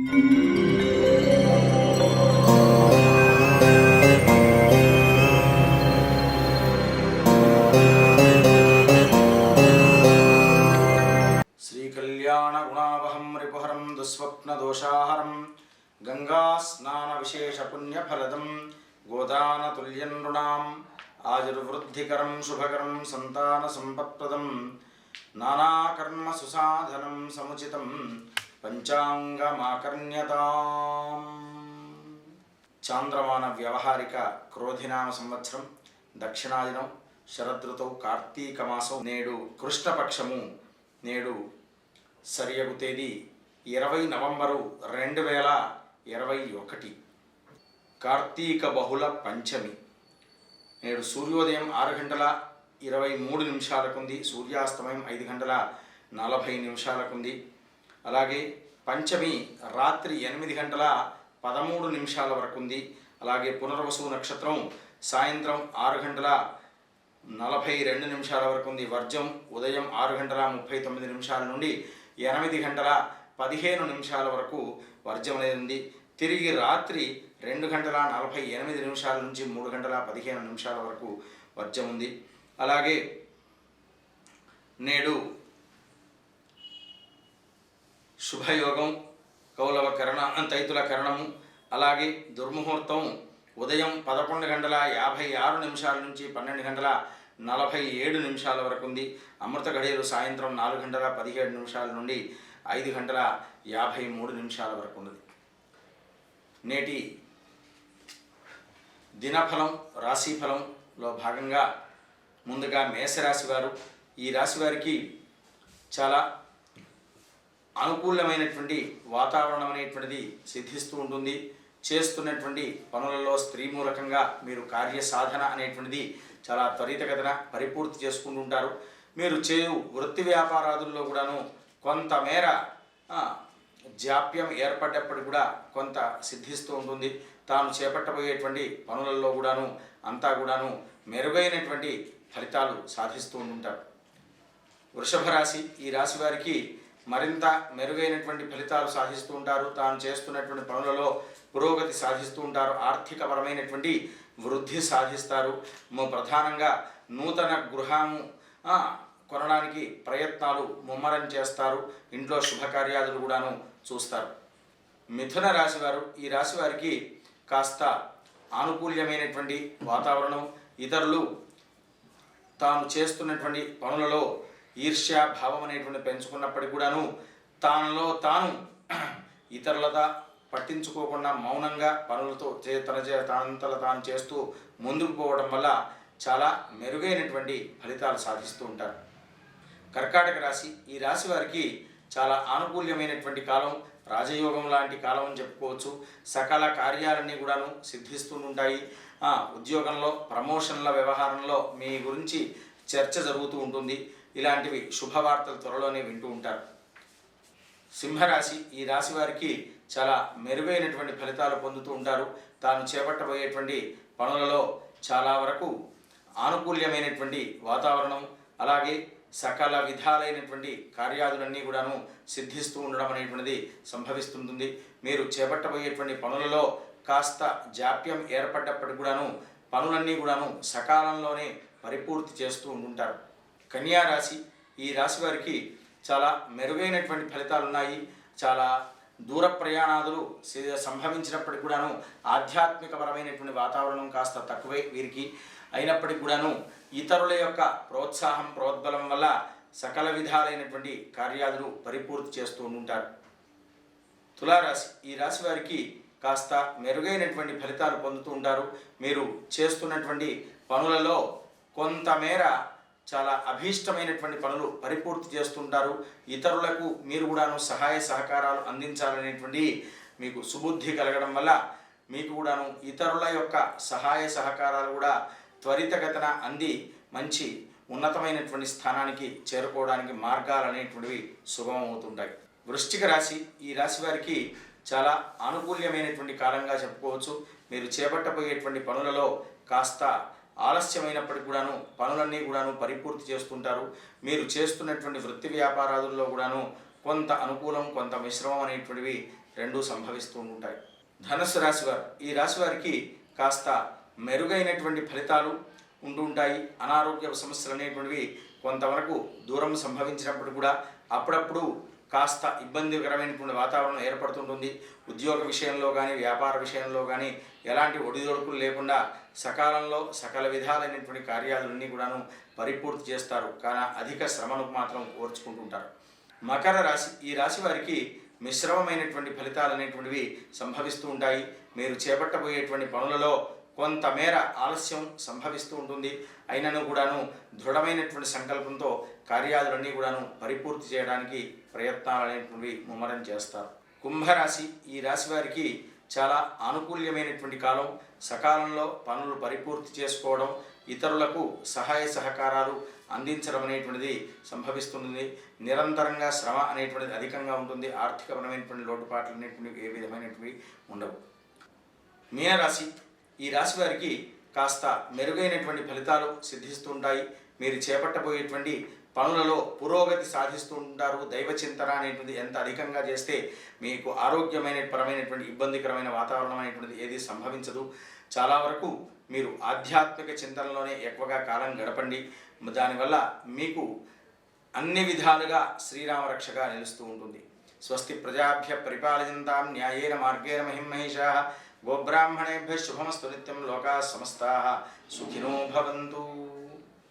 శ్రీకళ్యాణగుణావహం రిపుహరం దుస్వప్నదోషాహరం గంగాస్నానవిశేషపుణ్యఫలదం గోదానతుల్యం నృణాం ఆయుర్వృద్ధికరం శుభకరం సంతానసంపత్ప్రదం నానాకర్మసుసాధనం సముచితం పంచాంగమాకర్ణ్యతాం. చాంద్రమాన వ్యవహారిక క్రోధినామ సంవత్సరం దక్షిణాయనం శరదృతౌ కార్తీక మాసం. నేడు కృష్ణపక్షము. నేడు సరియగు తేదీ 20 నవంబరు 2021. కార్తీక బహుళ పంచమి. నేడు సూర్యోదయం 6:23 సూర్యాస్తమయం 5:40 అలాగే పంచమి రాత్రి 8:13 వరకు ఉంది. అలాగే పునర్వసు నక్షత్రం సాయంత్రం 6:42 వరకు ఉంది. వర్జం ఉదయం 6:39 నుండి 8:15 వరకు వర్జం అనేది ఉంది. తిరిగి రాత్రి 2:48 నుంచి 3:15 వరకు వర్జం ఉంది. అలాగే నేడు శుభయోగం కౌలవ కరణ తైతుల కరణము. అలాగే దుర్ముహూర్తం ఉదయం 11:56 నుంచి 12:47 వరకు ఉంది. అమృత గడియలు సాయంత్రం 4:17 నుండి 5:53 వరకు ఉన్నది. నేటి దినఫలం రాశిఫలంలో భాగంగా ముందుగా మేషరాశి వారు. ఈ రాశి వారికి చాలా అనుకూలమైనటువంటి వాతావరణం అనేటువంటిది సిద్ధిస్తూ ఉంటుంది. చేస్తున్నటువంటి పనులలో స్త్రీ మూలకంగా మీరు కార్యసాధన అనేటువంటిది చాలా త్వరితగతిన పరిపూర్తి చేసుకుంటుంటారు. మీరు చేయు వృత్తి వ్యాపారాదుల్లో కూడాను కొంతమేర జాప్యం ఏర్పడ్డప్పటికి కూడా కొంత సిద్ధిస్తూ ఉంటుంది. తాను చేపట్టబోయేటువంటి పనులలో కూడాను అంతా కూడాను మెరుగైనటువంటి ఫలితాలు సాధిస్తూ ఉంటుంటారు. వృషభ రాశి. ఈ రాశి వారికి మరింత మెరుగైనటువంటి ఫలితాలు సాధిస్తూ ఉంటారు. తాను చేస్తున్నటువంటి పనులలో పురోగతి సాధిస్తూ ఉంటారు. ఆర్థికపరమైనటువంటి వృద్ధి సాధిస్తారు. ప్రధానంగా నూతన గృహము కొనడానికి ప్రయత్నాలు ముమ్మరం చేస్తారు. ఇంట్లో శుభకార్యాదులు కూడాను చూస్తారు. మిథున రాశి వారు. ఈ రాశి వారికి కాస్త ఆనుకూల్యమైనటువంటి వాతావరణం. ఇతరులు తాను చేస్తున్నటువంటి పనులలో ఈర్ష్య భావం అనేటువంటి పెంచుకున్నప్పటికీ కూడాను తానులో తాను ఇతరులత పట్టించుకోకుండా మౌనంగా పనులతో తనంతల తాను చేస్తూ ముందుకు పోవడం వల్ల చాలా మెరుగైనటువంటి ఫలితాలు సాధిస్తూ ఉంటారు. కర్కాటక రాశి. ఈ రాశి వారికి చాలా ఆనుకూల్యమైనటువంటి కాలం, రాజయోగం లాంటి కాలం అని చెప్పుకోవచ్చు. సకల కార్యాలన్నీ కూడాను సిద్ధిస్తూ ఉంటాయి. ఉద్యోగంలో ప్రమోషన్ల వ్యవహారంలో మీ గురించి చర్చ జరుగుతూ ఉంటుంది. ఇలాంటివి శుభవార్తలు త్వరలోనే వింటూ ఉంటారు. సింహరాశి. ఈ రాశి వారికి చాలా మెరుగైనటువంటి ఫలితాలు పొందుతూ ఉంటారు. తాను చేపట్టబోయేటువంటి పనులలో చాలా వరకు ఆనుకూల్యమైనటువంటి వాతావరణం, అలాగే సకల విధాలైనటువంటి కార్యాదులన్నీ కూడాను సిద్ధిస్తూ ఉండడం అనేటువంటిది సంభవిస్తుంటుంది. మీరు చేపట్టబోయేటువంటి పనులలో కాస్త జాప్యం ఏర్పడ్డప్పటికి కూడాను పనులన్నీ కూడాను సకాలంలోనే పరిపూర్తి చేస్తూ ఉంటుంటారు. కన్యా రాశి. ఈ రాశి వారికి చాలా మెరుగైనటువంటి ఫలితాలు ఉన్నాయి. చాలా దూర ప్రయాణాదులు సంభవించినప్పటికి కూడాను ఆధ్యాత్మికపరమైనటువంటి వాతావరణం కాస్త తక్కువే వీరికి. అయినప్పటికీ కూడాను ఇతరుల యొక్క ప్రోత్సాహం ప్రోద్బలం వల్ల సకల విధాలైనటువంటి కార్యాదులు పరిపూర్తి చేస్తూ ఉంటారు. తులారాశి. ఈ రాశి వారికి కాస్త మెరుగైనటువంటి ఫలితాలు పొందుతూ ఉంటారు. మీరు చేస్తున్నటువంటి పనులలో కొంతమేర చాలా అభీష్టమైనటువంటి పనులు పరిపూర్తి చేస్తుంటారు. ఇతరులకు మీరు కూడాను సహాయ సహకారాలు అందించాలనేటువంటి మీకు సుబుద్ధి కలగడం వల్ల మీకు కూడాను ఇతరుల యొక్క సహాయ సహకారాలు కూడా త్వరితగతిన అంది మంచి ఉన్నతమైనటువంటి స్థానానికి చేరుకోవడానికి మార్గాలు అనేటువంటివి సుగమమవుతుంటాయి. వృశ్చిక రాశి. ఈ రాశి వారికి చాలా ఆనుకూల్యమైనటువంటి కాలంగా చెప్పుకోవచ్చు. మీరు చేపట్టబోయేటువంటి పనులలో కాస్త ఆలస్యమైనప్పటికి కూడాను పనులన్నీ కూడాను పరిపూర్తి చేస్తుంటారు. మీరు చేస్తున్నటువంటి వృత్తి వ్యాపారాదుల్లో కూడాను కొంత అనుకూలం కొంత మిశ్రమం అనేటువంటివి రెండూ సంభవిస్తూ ఉంటాయి. ధనుస్సు రాశి వారు, ఈ రాశి వారికి కాస్త మెరుగైనటువంటి ఫలితాలు ఉంటుంటాయి. అనారోగ్య సమస్యలు అనేటువంటివి కొంతవరకు దూరం సంభవించినప్పుడు కూడా అప్పుడప్పుడు కాస్త ఇబ్బందికరమైనటువంటి వాతావరణం ఏర్పడుతుంటుంది. ఉద్యోగ విషయంలో కానీ వ్యాపార విషయంలో కానీ ఎలాంటి ఒడిదొడుకులు లేకుండా సకాలంలో సకల విధాలైనటువంటి కార్యాలన్నీ కూడాను పరిపూర్తి చేస్తారు. కానీ అధిక శ్రమను మాత్రం ఓర్చుకుంటుంటారు. మకర రాశి, ఈ రాశి వారికి మిశ్రమమైనటువంటి ఫలితాలు అనేటువంటివి సంభవిస్తూ ఉంటాయి. మీరు చేపట్టబోయేటువంటి పనులలో కొంతమేర ఆలస్యం సంభవిస్తూ ఉంటుంది. అయినను కూడాను దృఢమైనటువంటి సంకల్పంతో కార్యాలన్నీ కూడాను పరిపూర్తి చేయడానికి ప్రయత్నాలు అనేటువంటివి ముమ్మరం చేస్తారు. కుంభరాశి, ఈ రాశి వారికి చాలా ఆనుకూల్యమైనటువంటి కాలం. సకాలంలో పనులు పరిపూర్తి చేసుకోవడం, ఇతరులకు సహాయ సహకారాలు అందించడం అనేటువంటిది సంభవిస్తుంది. నిరంతరంగా శ్రమ అనేటువంటిది అధికంగా ఉంటుంది. ఆర్థికపరమైనటువంటి లోటుపాట్లు అనేటువంటివి ఏ విధమైనటువంటివి ఉండవు. మీనరాశి, ఈ రాశి వారికి కాస్త మెరుగైనటువంటి ఫలితాలు సిద్ధిస్తూ ఉంటాయి. మీరు చేపట్టబోయేటువంటి పనులలో పురోగతి సాధిస్తూ ఉంటారు. దైవ చింతన అనేటువంటి ఎంత అధికంగా చేస్తే మీకు ఆరోగ్యమైన ఇబ్బందికరమైన వాతావరణం అనేటువంటిది ఏది సంభవించదు. చాలా వరకు మీరు ఆధ్యాత్మిక చింతనలోనే ఎక్కువగా కాలం గడపండి. దానివల్ల మీకు అన్ని విధాలుగా శ్రీరామ రక్షగా నిలుస్తూ ఉంటుంది. స్వస్తి ప్రజాభ్య పరిపాలయంతాం న్యాయేన మార్గేణ మహిమహేషాః గోబ్రాహ్మణేభ్యః శుభమస్తు నిత్యం లోకాః సమస్తాః సుఖినో భవంతు.